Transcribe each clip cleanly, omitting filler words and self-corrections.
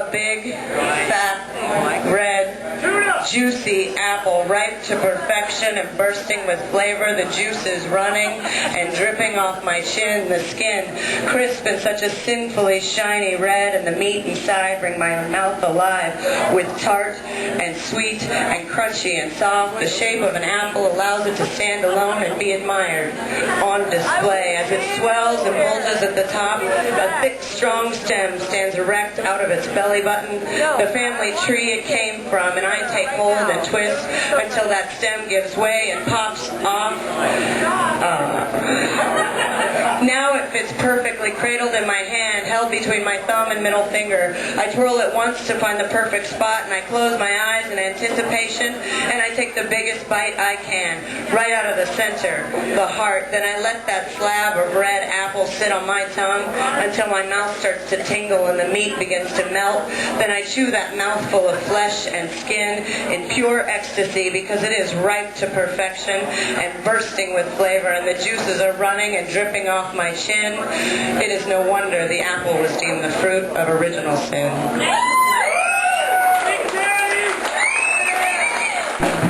A big, fat, red, juicy apple, ripe to perfection and bursting with flavor. The juice is running and dripping off my chin. The skin, crisp and such a sinfully shiny red, and the meat inside bring my mouth alive with tart and sweet and crunchy and soft. The shape of an apple allows it to stand alone and be admired on display. As it swells and bulges at the top, a thick, strong stem stands erect out of its belly button, the family tree it came from, and I take hold and twist until that stem gives way and pops off. Now it fits perfectly, cradled in my hand, held between my thumb and middle finger. I twirl it once to find the perfect spot, and I close my eyes in anticipation, and I take the biggest bite I can, right out of the center, the heart. Then I let that slab of red apple sit on my tongue until my mouth starts to tingle and the meat begins to melt. Then I chew that mouthful of flesh and skin in pure ecstasy, because it is ripe to perfection and bursting with flavor, and the juices are running and dripping off my chin. It is no wonder the apple was deemed the fruit of original sin.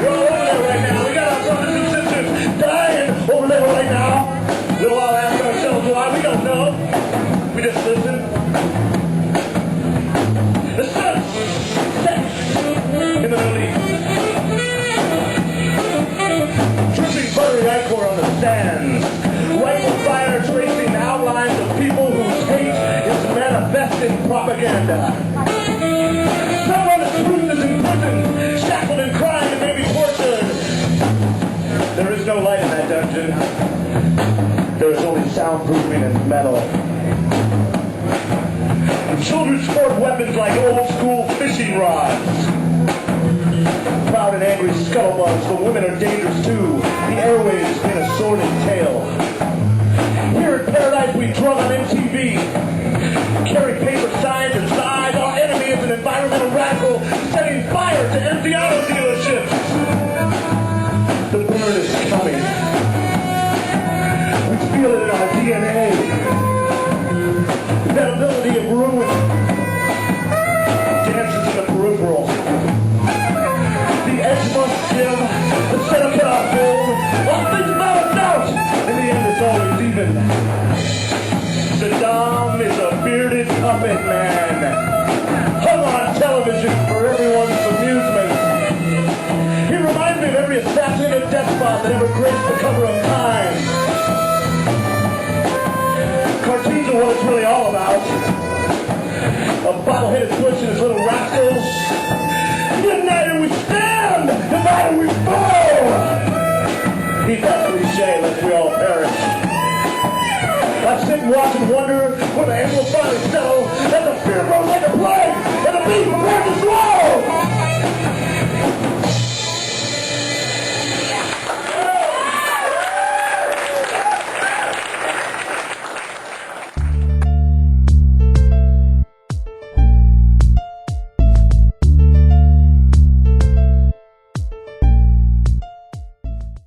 We're all over there right now. We got our brothers and sisters dying over there right now. We'll all ask ourselves why. We don't know. We just listen. The sun sets in the Middle East. Dripping buttery ichor on the sands. Rifle fire tracing outlines of people whose hate is manifest in propaganda. Someone who is in prison, shackled and crying and maybe tortured. There is no light in that dungeon. There is only soundproofing and metal. And children sport weapons like old school fishing rods. Proud and angry scuttlebugs, but women are dangerous too. The airwaves in a sordid tale. Here in paradise we drug on MTV. Carry paper signs and size. Our enemy is an environmental radical setting fire to empty auto dealerships. The burn is coming. We feel it in our DNA. That ability of ruin dances in the peripheral. The edge must give, the center cannot hold. All things balance out. In the end, it's always even. Saddam is a bearded puppet man, hung on television for everyone's amusement. He reminds me of every assassinated despot that ever graced the cover of Time. Cartoons are what it's really all about. A bottle-headed push and his little rascals. United we stand, divided we fall. Keep that cliche lest we all perish. I sit and watch and wonder when the end will finally settle, and the fear grows like a plague, and the beast prepares to swallow.